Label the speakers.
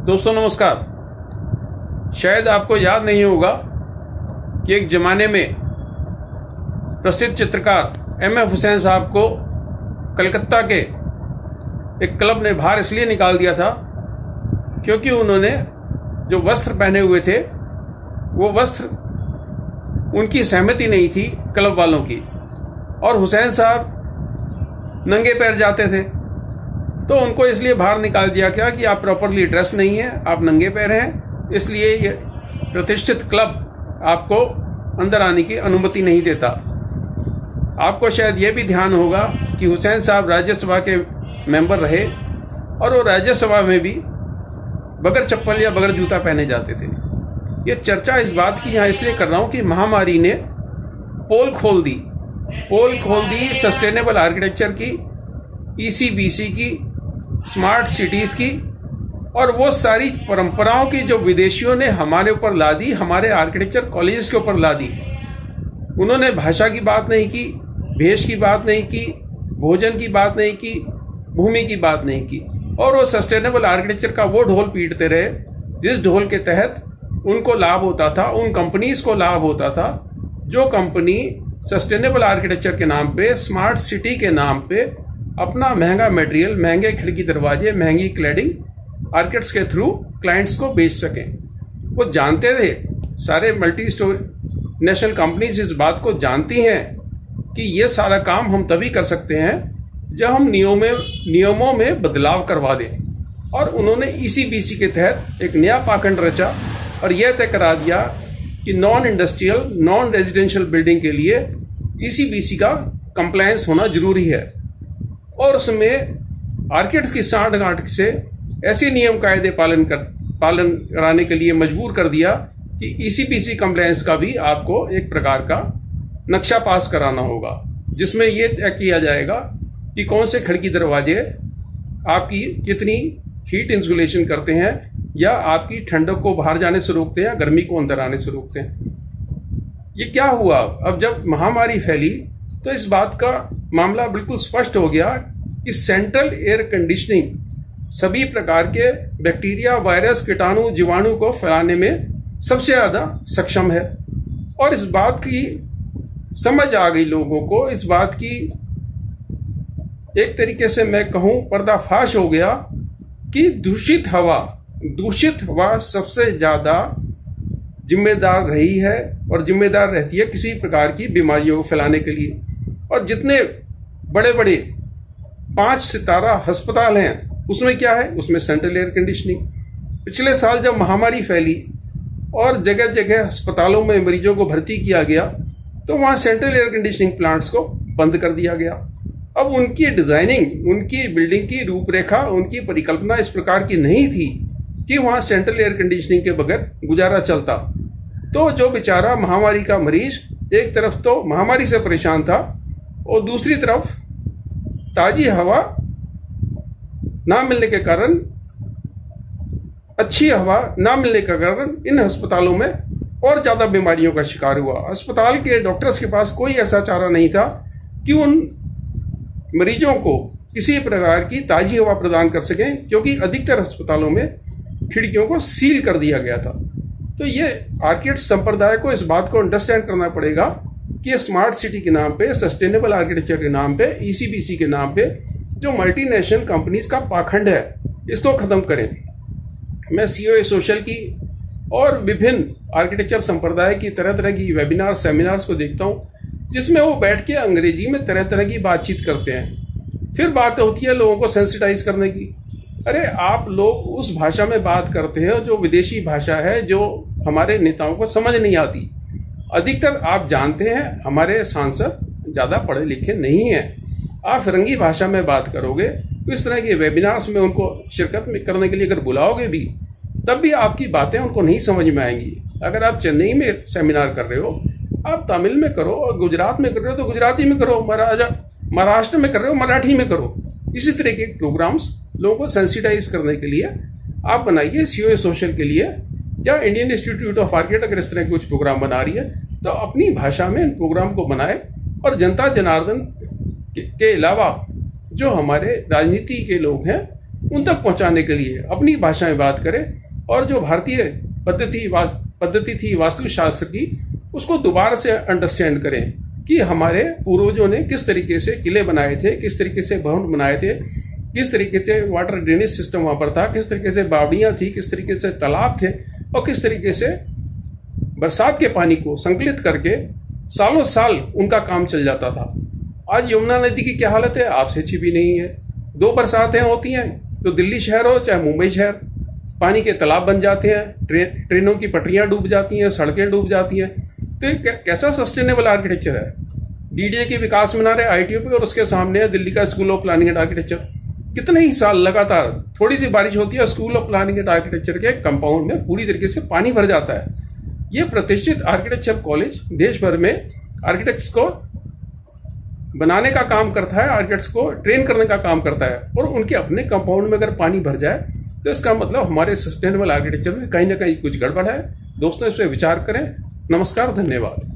Speaker 1: दोस्तों नमस्कार। शायद आपको याद नहीं होगा कि एक जमाने में प्रसिद्ध चित्रकार एम.एफ. हुसैन साहब को कलकत्ता के एक क्लब ने बाहर इसलिए निकाल दिया था क्योंकि उन्होंने जो वस्त्र पहने हुए थे वो वस्त्र उनकी सहमति नहीं थी क्लब वालों की, और हुसैन साहब नंगे पैर जाते थे तो उनको इसलिए बाहर निकाल दिया गया कि आप प्रॉपरली ड्रेस नहीं है, आप नंगे पैर हैं, इसलिए ये प्रतिष्ठित क्लब आपको अंदर आने की अनुमति नहीं देता। आपको शायद ये भी ध्यान होगा कि हुसैन साहब राज्यसभा के मेंबर रहे और वो राज्यसभा में भी बगैर चप्पल या बगैर जूता पहने जाते थे। ये चर्चा इस बात की यहाँ इसलिए कर रहा हूँ कि महामारी ने पोल खोल दी सस्टेनेबल आर्किटेक्चर की, ECBC की, स्मार्ट सिटीज की, और वो सारी परंपराओं की जो विदेशियों ने हमारे ऊपर ला दी, हमारे आर्किटेक्चर कॉलेज के ऊपर ला दी। उन्होंने भाषा की बात नहीं की, भेष की बात नहीं की, भोजन की बात नहीं की, भूमि की बात नहीं की, और वो सस्टेनेबल आर्किटेक्चर का वो ढोल पीटते रहे जिस ढोल के तहत उनको लाभ होता था, उन कंपनीज को लाभ होता था जो कंपनी सस्टेनेबल आर्किटेक्चर के नाम पे, स्मार्ट सिटी के नाम पे अपना महंगा मटेरियल, महंगे खिड़की दरवाजे, महंगी क्लैडिंग आर्किटेक्ट्स के थ्रू क्लाइंट्स को बेच सकें। वो जानते थे, सारे मल्टी स्टोरी नेशनल कंपनीज इस बात को जानती हैं कि ये सारा काम हम तभी कर सकते हैं जब हम नियमों में बदलाव करवा दें, और उन्होंने ECBC के तहत एक नया पाखंड रचा और यह तय करा दिया कि non industrial, non residential building के लिए ECBC का कंप्लायंस होना जरूरी है, और उसमें आर्किटेक्ट्स की सांठ-गांठ से ऐसे नियम कायदे पालन कराने के लिए मजबूर कर दिया कि ECBC कंप्लायंस का भी आपको एक प्रकार का नक्शा पास कराना होगा, जिसमें यह तय किया जाएगा कि कौन से खिड़की दरवाजे आपकी कितनी हीट इंसुलेशन करते हैं, या आपकी ठंडक को बाहर जाने से रोकते हैं या गर्मी को अंदर आने से रोकते हैं। ये क्या हुआ, अब जब महामारी फैली तो इस बात का मामला बिल्कुल स्पष्ट हो गया कि सेंट्रल एयर कंडीशनिंग सभी प्रकार के बैक्टीरिया, वायरस, कीटाणु, जीवाणु को फैलाने में सबसे ज्यादा सक्षम है। और इस बात की समझ आ गई लोगों को, इस बात की एक तरीके से मैं कहूं पर्दाफाश हो गया कि दूषित हवा सबसे ज्यादा जिम्मेदार रही है और जिम्मेदार रहती है किसी प्रकार की बीमारियों को फैलाने के लिए। और जितने बड़े बड़े 5 सितारा अस्पताल हैं उसमें क्या है, उसमें सेंट्रल एयर कंडीशनिंग। पिछले साल जब महामारी फैली और जगह जगह अस्पतालों में मरीजों को भर्ती किया गया तो वहां सेंट्रल एयर कंडीशनिंग प्लांट्स को बंद कर दिया गया। अब उनकी डिजाइनिंग, उनकी बिल्डिंग की रूपरेखा, उनकी परिकल्पना इस प्रकार की नहीं थी कि वहां सेंट्रल एयर कंडीशनिंग के बगैर गुजारा चलता। तो जो बेचारा महामारी का मरीज एक तरफ तो महामारी से परेशान था और दूसरी तरफ ताजी हवा ना मिलने के कारण, अच्छी हवा ना मिलने के कारण इन अस्पतालों में और ज्यादा बीमारियों का शिकार हुआ। अस्पताल के डॉक्टर्स के पास कोई ऐसा चारा नहीं था कि उन मरीजों को किसी प्रकार की ताजी हवा प्रदान कर सकें, क्योंकि अधिकतर अस्पतालों में खिड़कियों को सील कर दिया गया था। तो ये आर्किटेक्ट संप्रदाय को इस बात को अंडरस्टैंड करना पड़ेगा कि स्मार्ट सिटी के नाम पे, सस्टेनेबल आर्किटेक्चर के नाम पे, ECBC के नाम पे जो मल्टीनेशनल कंपनीज का पाखंड है, इसको खत्म करें। मैं COA सोशल की और विभिन्न आर्किटेक्चर संप्रदाय की तरह तरह की वेबिनार, सेमिनार्स को देखता हूं जिसमें वो बैठ के अंग्रेजी में तरह तरह की बातचीत करते हैं। फिर बात होती है लोगों को सेंसिटाइज करने की। अरे आप लोग उस भाषा में बात करते हो जो विदेशी भाषा है, जो हमारे नेताओं को समझ नहीं आती। अधिकतर आप जानते हैं हमारे सांसद ज्यादा पढ़े लिखे नहीं हैं। आप फिरंगी भाषा में बात करोगे तो इस तरह के वेबिनार्स में उनको शिरकत करने के लिए अगर बुलाओगे भी, तब भी आपकी बातें उनको नहीं समझ में आएंगी। अगर आप चेन्नई में सेमिनार कर रहे हो, आप तमिल में करो, और गुजरात में कर रहे हो तो गुजराती में करो, महाराष्ट्र में कर रहे हो मराठी में करो। इसी तरह के प्रोग्राम्स लोगों को सेंसिटाइज करने के लिए आप बनाइए। COA सोशल के लिए या इंडियन इंस्टीट्यूट ऑफ आर्किटेक्ट अगर इस तरह के कुछ प्रोग्राम बना रही है तो अपनी भाषा में इन प्रोग्राम को बनाए, और जनता जनार्दन के अलावा जो हमारे राजनीति के लोग हैं उन तक पहुंचाने के लिए अपनी भाषा में बात करें और जो भारतीय पद्धति थी वास्तुशास्त्र की, उसको दोबारा से अंडरस्टैंड करें कि हमारे पूर्वजों ने किस तरीके से किले बनाए थे, किस तरीके से भवन बनाए थे, किस तरीके से वाटर ड्रेनेज सिस्टम वहां पर था, किस तरीके से बावड़ियां थी, किस तरीके से तालाब थे और किस तरीके से बरसात के पानी को संकलित करके सालों साल उनका काम चल जाता था। आज यमुना नदी की क्या हालत है, आपसे छिपी नहीं है। 2 बरसातें होती हैं तो दिल्ली शहर हो चाहे मुंबई शहर, पानी के तालाब बन जाते हैं, ट्रेनों की पटरियां डूब जाती हैं, सड़कें डूब जाती हैं। तो ये कैसा सस्टेनेबल आर्किटेक्चर है? डीडीए के विकास मीनार है ITO पे और उसके सामने है दिल्ली का school of planning and architecture. कितने ही साल लगातार थोड़ी सी बारिश होती है, school of planning and architecture के कंपाउंड में पूरी तरीके से पानी भर जाता है। ये प्रतिष्ठित आर्किटेक्चर कॉलेज देश भर में आर्किटेक्ट्स को बनाने का काम करता है, आर्किटेक्ट्स को ट्रेन करने का काम करता है, और उनके अपने कंपाउंड में अगर पानी भर जाए तो इसका मतलब हमारे सस्टेनेबल आर्किटेक्चर में कहीं ना कहीं कुछ गड़बड़ है। दोस्तों, इस पर विचार करें। नमस्कार, धन्यवाद।